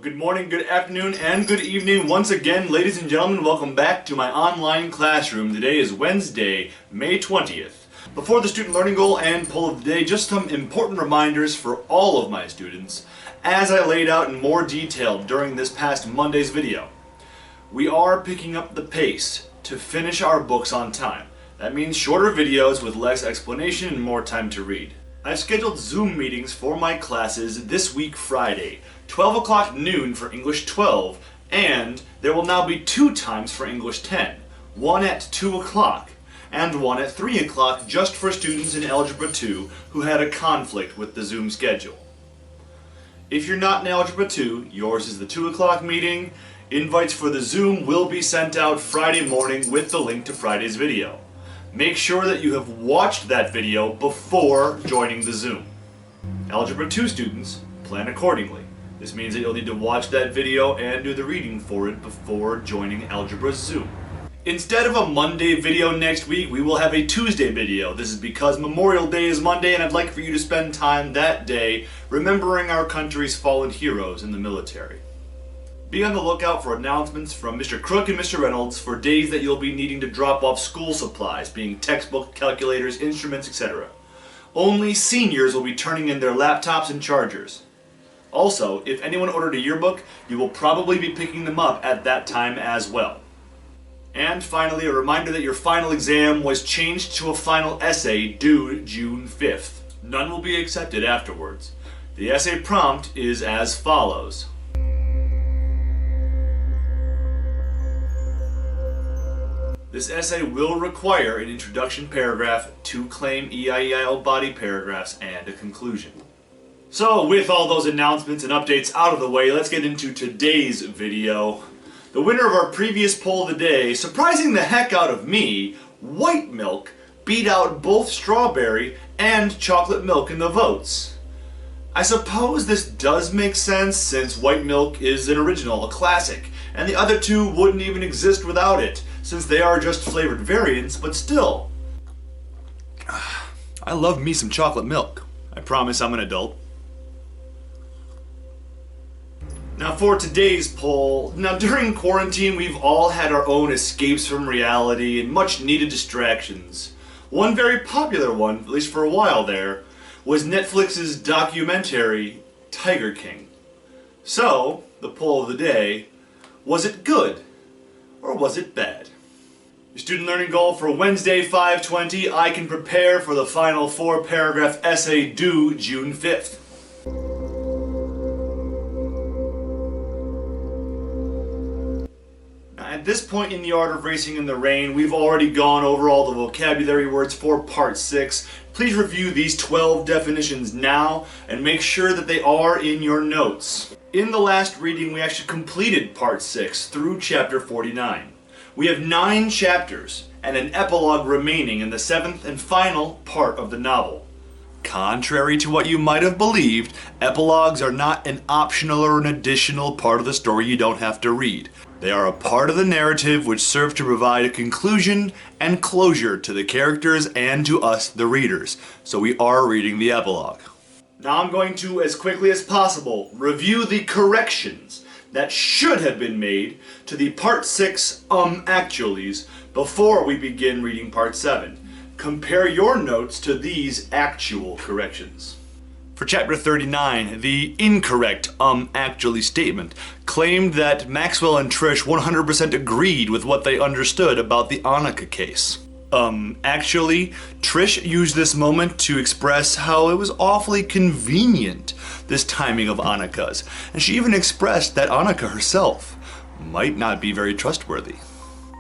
Good morning, good afternoon, and good evening once again, ladies and gentlemen. Welcome back to my online classroom. Today is Wednesday, May 20th. Before the student learning goal and poll of the day, just some important reminders for all of my students, as I laid out in more detail during this past Monday's video. We are picking up the pace to finish our books on time. That means shorter videos with less explanation and more time to read. I've scheduled Zoom meetings for my classes this week Friday, 12 o'clock noon for English 12, and there will now be 2 times for English 10, one at 2 o'clock and one at 3 o'clock just for students in Algebra 2 who had a conflict with the Zoom schedule. If you're not in Algebra 2, yours is the 2 o'clock meeting. Invites for the Zoom will be sent out Friday morning with the link to Friday's video. Make sure that you have watched that video before joining the Zoom. Algebra 2 students, plan accordingly. This means that you'll need to watch that video and do the reading for it before joining Algebra's Zoom. Instead of a Monday video next week, we will have a Tuesday video. This is because Memorial Day is Monday and I'd like for you to spend time that day remembering our country's fallen heroes in the military. Be on the lookout for announcements from Mr. Crook and Mr. Reynolds for days that you'll be needing to drop off school supplies, being textbook, calculators, instruments, etc. Only seniors will be turning in their laptops and chargers. Also, if anyone ordered a yearbook, you will probably be picking them up at that time as well. And finally, a reminder that your final exam was changed to a final essay due June 5th. None will be accepted afterwards. The essay prompt is as follows. This essay will require an introduction paragraph, 2 claim EIEIO body paragraphs, and a conclusion. So, with all those announcements and updates out of the way, let's get into today's video. The winner of our previous poll of the day, surprising the heck out of me, white milk beat out both strawberry and chocolate milk in the votes. I suppose this does make sense since white milk is an original, a classic, and the other two wouldn't even exist without it, since they are just flavored variants, but still. I love me some chocolate milk. I promise I'm an adult. Now for today's poll, during quarantine we've all had our own escapes from reality and much needed distractions. One very popular one, at least for a while there, was Netflix's documentary, Tiger King. So, the poll of the day, was it good or was it bad? Your student learning goal for Wednesday, 5/20, I can prepare for the final 4-paragraph essay due June 5th. At this point in the art of racing in the rain, we've already gone over all the vocabulary words for Part 6. Please review these 12 definitions now and make sure that they are in your notes. In the last reading, we actually completed Part 6 through Chapter 49. We have 9 chapters and an epilogue remaining in the 7th and final part of the novel. Contrary to what you might have believed, epilogues are not an optional or an additional part of the story you don't have to read. They are a part of the narrative which serve to provide a conclusion and closure to the characters and to us, the readers. So we are reading the epilogue. Now I'm going to, as quickly as possible, review the corrections that should have been made to the Part 6 actuallys before we begin reading Part 7. Compare your notes to these actual corrections. For Chapter 39, the incorrect actually statement claimed that Maxwell and Trish 100% agreed with what they understood about the Annika case. Actually, Trish used this moment to express how it was awfully convenient, this timing of Annika's, and she even expressed that Annika herself might not be very trustworthy.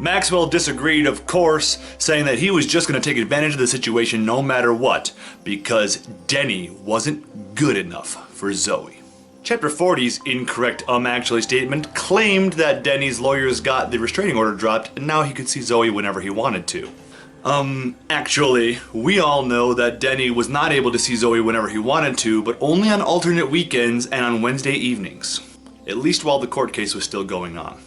Maxwell disagreed, of course, saying that he was just going to take advantage of the situation no matter what, because Denny wasn't good enough for Zoe. Chapter 40's incorrect actually statement claimed that Denny's lawyers got the restraining order dropped and now he could see Zoe whenever he wanted to. Actually, we all know that Denny was not able to see Zoe whenever he wanted to, but only on alternate weekends and on Wednesday evenings. At least while the court case was still going on.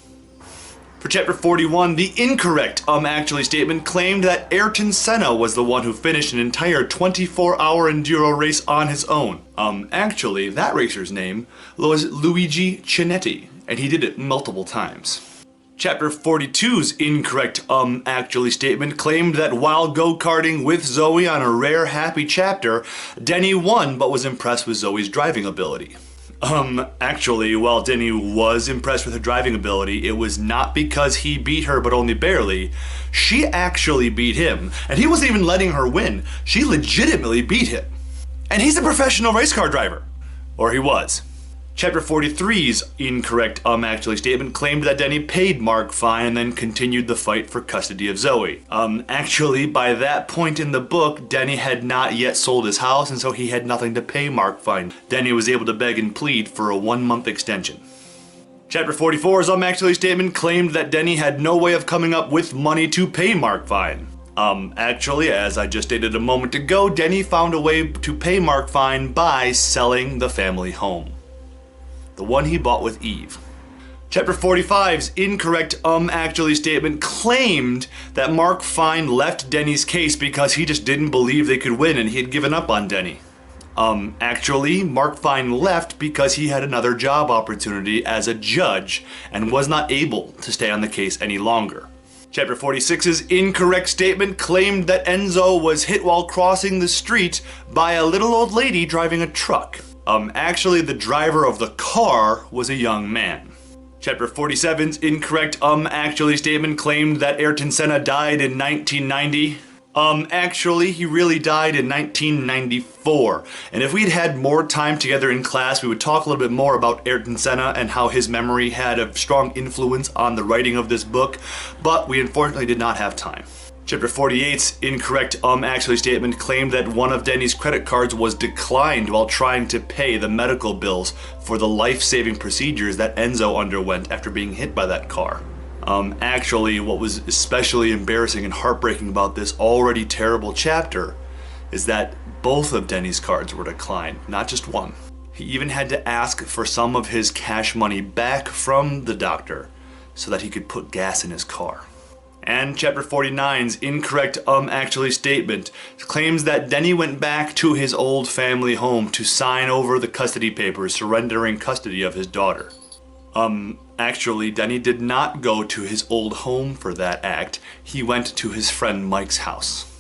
For chapter 41, the incorrect actually statement claimed that Ayrton Senna was the one who finished an entire 24-hour enduro race on his own. Actually, that racer's name was Luigi Chinetti, and he did it multiple times. Chapter 42's incorrect actually statement claimed that while go-karting with Zoe on a rare happy chapter, Denny won but was impressed with Zoe's driving ability. Actually, while Denny was impressed with her driving ability, it was not because he beat her but only barely. She actually beat him, and he wasn't even letting her win. She legitimately beat him. And he's a professional race car driver. Or he was. Chapter 43's incorrect actually statement claimed that Denny paid Mark fine and then continued the fight for custody of Zoe. Actually, by that point in the book, Denny had not yet sold his house, and so he had nothing to pay Mark fine. Denny was able to beg and plead for a 1-month extension. Chapter 44's actually statement claimed that Denny had no way of coming up with money to pay Mark fine. Actually, as I just stated a moment ago, Denny found a way to pay Mark fine by selling the family home. The one he bought with Eve. Chapter 45's incorrect actually statement claimed that Mark Fine left Denny's case because he just didn't believe they could win and he had given up on Denny. Actually, Mark Fine left because he had another job opportunity as a judge and was not able to stay on the case any longer. Chapter 46's incorrect statement claimed that Enzo was hit while crossing the street by a little old lady driving a truck. Actually, the driver of the car was a young man. Chapter 47's incorrect actually statement claimed that Ayrton Senna died in 1990. Actually, he really died in 1994. And if we'd had more time together in class, we would talk a little bit more about Ayrton Senna and how his memory had a strong influence on the writing of this book, but we unfortunately did not have time. Chapter 48's incorrect actually statement claimed that one of Denny's credit cards was declined while trying to pay the medical bills for the life-saving procedures that Enzo underwent after being hit by that car. Actually, what was especially embarrassing and heartbreaking about this already terrible chapter is that both of Denny's cards were declined, not just one. He even had to ask for some of his cash money back from the doctor so that he could put gas in his car. And Chapter 49's incorrect actually statement claims that Denny went back to his old family home to sign over the custody papers surrendering custody of his daughter. Actually, Denny did not go to his old home for that act. He went to his friend Mike's house.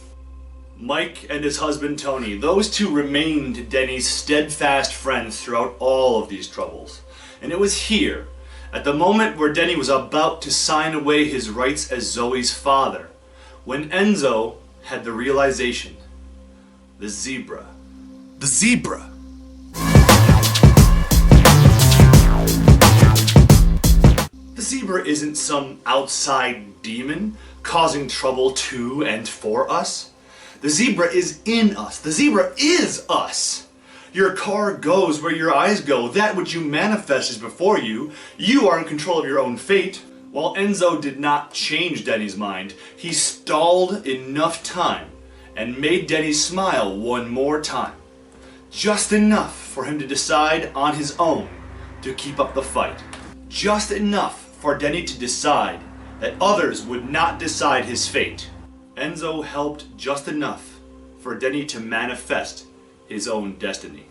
Mike and his husband Tony, those two remained Denny's steadfast friends throughout all of these troubles. And it was here, at the moment where Denny was about to sign away his rights as Zoe's father, when Enzo had the realization. The zebra. The zebra! The zebra isn't some outside demon causing trouble to and for us. The zebra is in us. The zebra is us. Your car goes where your eyes go. That which you manifest is before you. You are in control of your own fate. While Enzo did not change Denny's mind, he stalled enough time and made Denny smile one more time. Just enough for him to decide on his own to keep up the fight. Just enough for Denny to decide that others would not decide his fate. Enzo helped just enough for Denny to manifest his own destiny.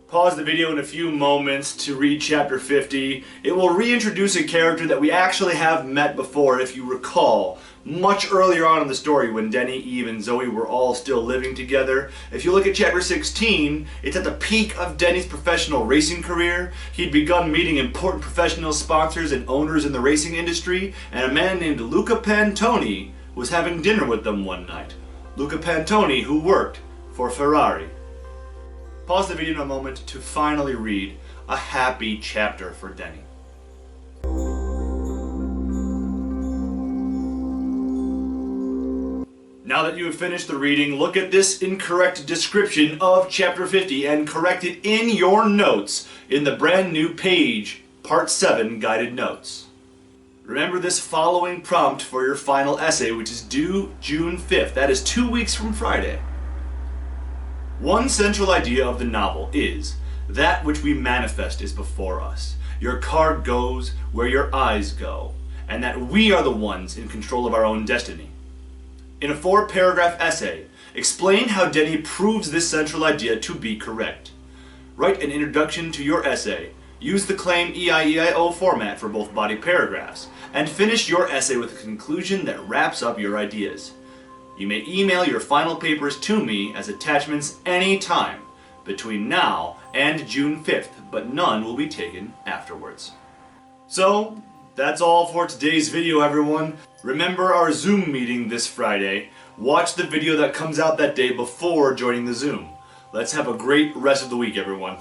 Pause the video in a few moments to read chapter 50. It will reintroduce a character that we actually have met before, if you recall, much earlier on in the story when Denny, Eve, and Zoe were all still living together. If you look at chapter 16, it's at the peak of Denny's professional racing career. He'd begun meeting important professional sponsors and owners in the racing industry, and a man named Luca Pantoni was having dinner with them one night. Luca Pantoni, who worked for Ferrari. Pause the video in a moment to finally read a happy chapter for Denny. Now that you have finished the reading, look at this incorrect description of chapter 50 and correct it in your notes in the brand new page, part 7 guided notes. Remember this following prompt for your final essay, which is due June 5th. That is 2 weeks from Friday. One central idea of the novel is that which we manifest is before us. Your car goes where your eyes go. and that we are the ones in control of our own destiny. In a 4-paragraph essay, explain how Denny proves this central idea to be correct. Write an introduction to your essay, use the claim EIEIO format for both body paragraphs, and finish your essay with a conclusion that wraps up your ideas. You may email your final papers to me as attachments anytime between now and June 5th, but none will be taken afterwards. So, that's all for today's video, everyone. Remember our Zoom meeting this Friday. Watch the video that comes out that day before joining the Zoom. Let's have a great rest of the week, everyone.